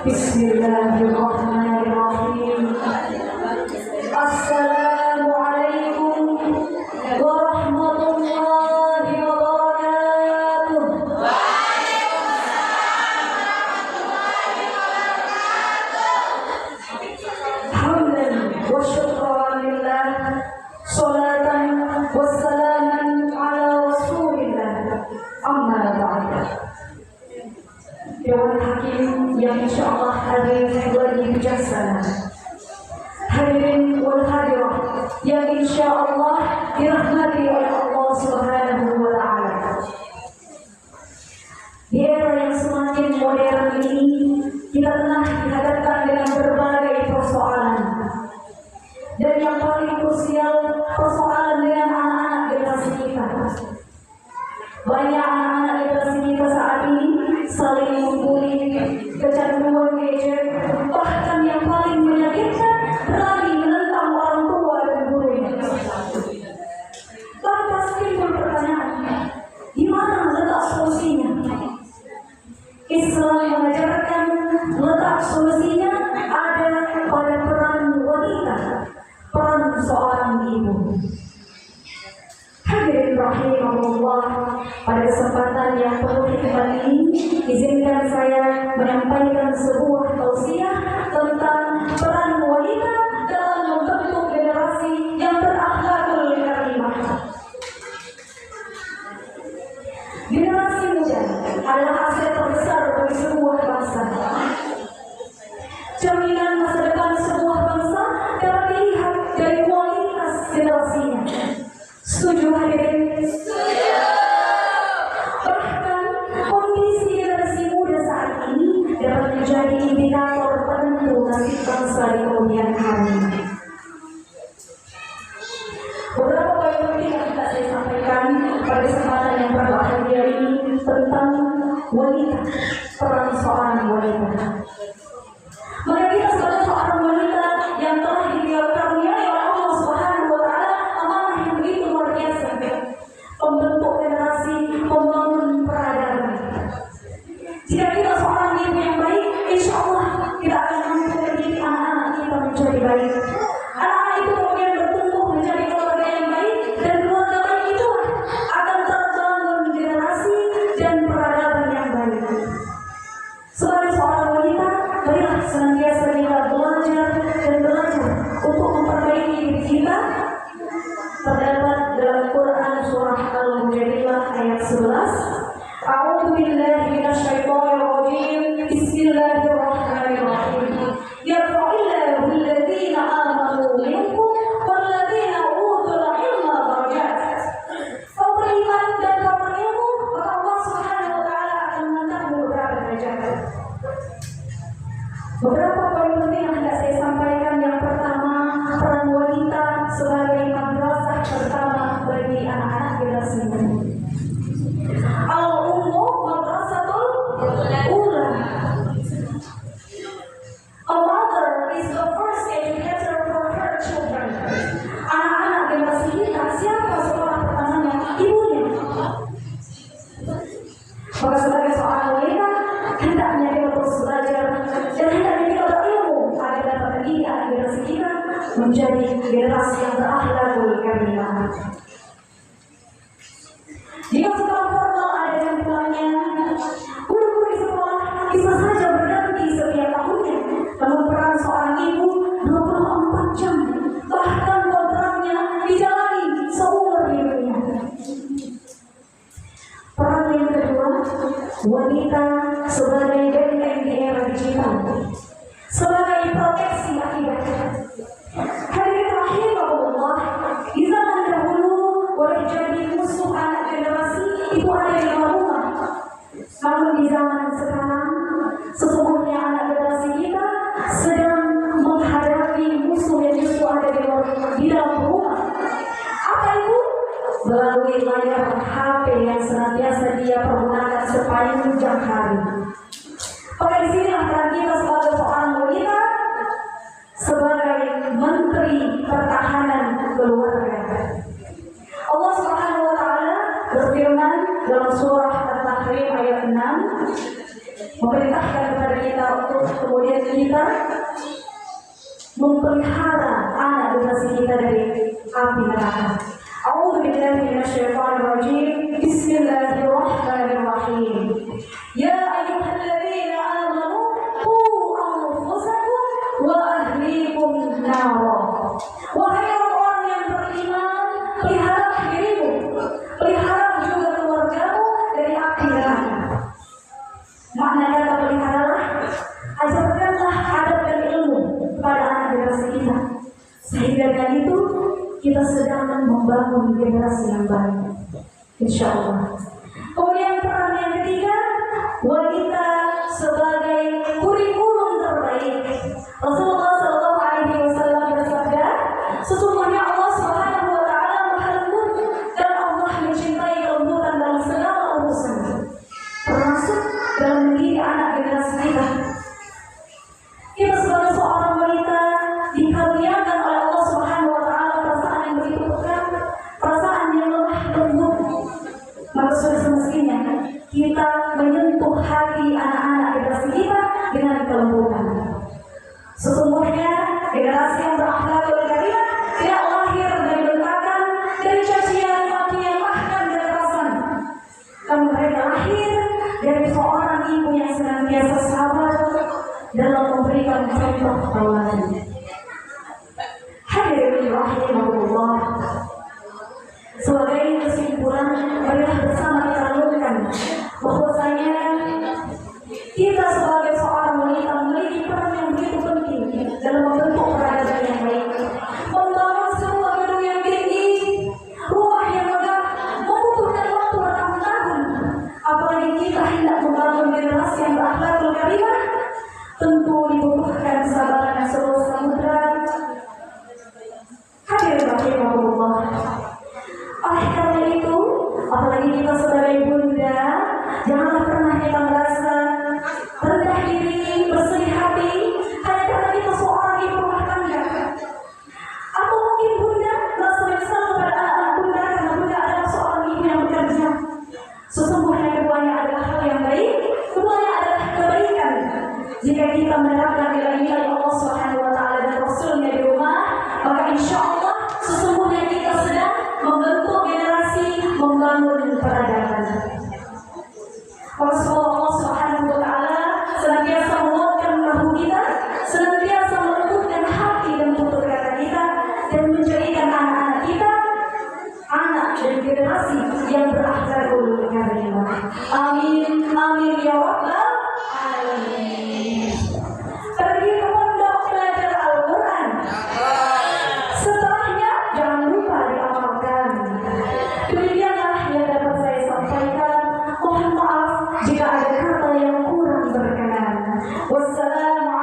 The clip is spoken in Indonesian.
Bismillahirrahmanirrahim. Assalamualaikum warahmatullahi wabarakatuh. Hamdan wa syukran lillah, salatan wassalaman ala rasulillah, amma ba'd. Dewan Hakim yang insyaallah hadir lagi bijaksana, hadirin wal hadirah yang insyaallah dirahmati oleh Allah Subhanahu wa taala. Di era yang semakin modern ini, kita telah dihadapkan dengan berbagai persoalan. Dan yang paling krusial, persoalan dengan anak-anak generasi kita. Banyak anak-anak generasi kita saat ini saling membuli, kecanduan gadget, bahkan yang paling menyakitkan berani menentang orang tua dan gurunya. Lantas timbul pertanyaan, di mana letak solusinya? Islam mengajarkan letak solusinya ada pada peran wanita, peran seorang ibu. Hadirin rahimahullah, pada kesempatan yang penuh hikmat ini, izinkan saya menyampaikan sebuah tausiah tentang peran wanita dalam membentuk generasi yang berakhlakul karimah. Generasi muda adalah aset terbesar bagi sebuah bangsa. Cerminan masa depan sebuah bangsa dapat dilihat dari kualitas generasinya. Setuju hadirin? Setuju. Bahkan kondisi generasi muda saat ini dapat menjadi indikator penentu nasib bangsa di kemudian hari. Beberapa poin penting yang tidak saya sampaikan pada kesempatan yang berbahagia ini tentang wanita, peran seorang wanita. Maka kita sebagai seorang wanita yang telah dikaruniai oleh Allah Subhanahu wa taala amanah yang begitu luar biasa, pembentuk generasi, pembangun peradaban. Jika kita seorang ibu yang baik, insya Allah kita akan mampu mendidik anak-anak kita menjadi baik. Anak-anak itu kemudian bertumbuh menjadi keluarga yang baik, dan keluarga baik itu akan terbangun generasi dan peradaban yang baik. Sebagai seorang wanita, marilah senantiasa kita belajar dan belajar untuk memperbaiki diri kita. Terdapat dalam Quran surah Al-Mujadilah ayat 11. A'udzu billahi minasyaitonir rajim. Bismillahirrahmanirrahim. Yarfa'illahu alladziina aamanu minkum walladziina utul 'ilma darajat. Kau beriman dan kau berilmu, maka Allah Subhanahu wa taala akan mengangkatmu beberapa derajat. Beberapa poin penting yang hendak saya sampaikan. Yang pertama, peran wanita sebagai madrasah pertama bagi anak-anak generasi muda. Al-ummu madrasatul ula. A mother is the first educator for her children. Anak-anak generasi kita, siapa sekolah pertamanya? Ibunya. Maka sebagai seorang wanita, hendaknya kita terus belajar dan hendaknya kita berilmu agar dapat mendidik anak generasi kita menjadi generasi yang berakhlakul karimah. Jika sekolah formal ada jam pulangnya, guru-guru di sekolah bisa saja berganti setiap tahunnya. Namun peran seorang ibu 24 jam, bahkan kontraknya dijalani seumur hidupnya. Peran yang kedua, wanita sebagai benteng di era digital, sebagai proteksi akibat. Hadirin rahimahullah, di zaman dahulu boleh jadi musuh anak generasi itu ada di dalam rumah. Namun di zaman sekarang, sesungguhnya anak generasi kita sedang menghadapi musuh yang justru ada di dalam rumah. Apa itu? Melalui layar HP yang senantiasa dia pergunakan sepanjang hari. Maka di sini peran kita sebagai seorang wanita, sebagai menteri pertahanan keluarga. Allah Subhanahu wa taala berfirman dalam surah At-Tahrim ayat 6, memerintahkan kepada kita untuk kita memelihara anak generasi kita dari api neraka. A'udzu billahi minasyaitonir rajim. Bismillahirrahmanirrahim. Ya ayyuhalladzina amanu qu anfusakum wa ahlikum nara. Wahai orang yang beriman, pelihara dirimu, pelihara juga keluargamu dari api neraka. Makna kata peliharalah, ajarkanlah adab dan ilmu kepada anak generasi kita, sehingga dengan itu kita sedang membangun generasi yang baik, insya Allah. Kemudian peran yang ketiga, wanita sebagai kurikulum terbaik. Rasulullah SAW bersabda, sesungguhnya Allah Subhanahu Wa Taala Maha Lembut dan Allah mencintai kelembutan dalam segala urusan, termasuk dalam mendidik anak generasi kita. Kita sebagai seorang wanita dikaruniakan oleh Allah Subhanahu Wa Taala perasaan yang begitu pekat, perasaan yang lemah lembut. Maka sudah semestinya kita menyentuh hati anak-anak generasi kita dengan kelembutan. Sesungguhnya generasi yang berakhlakul karimah tidak lahir dari bentakan, dari cacian, makian, bahkan kekerasan. Namun mereka lahir dari seorang ibu yang senantiasa sabar dalam memberikan contoh tauladan. Hadirin rahimahullah. Sebagai kesimpulan, marilah bersama kita renungkan bahwasanya kita sebagai seorang wanita memiliki peran yang begitu penting dalam membentuk peradaban yang baik, membangun sebuah gedung yang tinggi, rumah yang megah, membutuhkan waktu bertahun-tahun. Apalagi kita hendak membangun generasi yang berakhlakul karimah, tentu dibutuhkan kesabaran yang seluas samudra. Hadirin rahimahullah. Oleh karena itu, apalagi kita sebagai bunda, janganlah pernah kita merasa rendah diri, bersedih hati hanya karena kita seorang ibu rumah tangga. Atau mungkin bunda merasa menyesal kepada anak-anak bunda karena bunda adalah seorang ibu yang bekerja. Sesungguhnya keduanya adalah hal yang baik, keduanya adalah kebaikan. Jika kita menerapkan nilai-nilai Allah Subhanahu Wa Taala dan Rasulnya di rumah, maka insya Allah sesungguhnya kita sedang membentuk generasi, membangun peradaban. Rasulullah Subhanahu Wa Taala senantiasa menguatkan bahu kita, senantiasa melembutkan hati dan tutur kata kita, dan menjadikan anak-anak kita anak dan generasi yang berakhlakul karimah. Amin, amin ya rabbal alamin. Pergi ke pondok belajar Al-Quran. Setelahnya jangan lupa diamalkan. Demikianlah yang dapat saya sampaikan. Mohon maaf jika ada kata yang kurang berkenan. Wassalamualaikum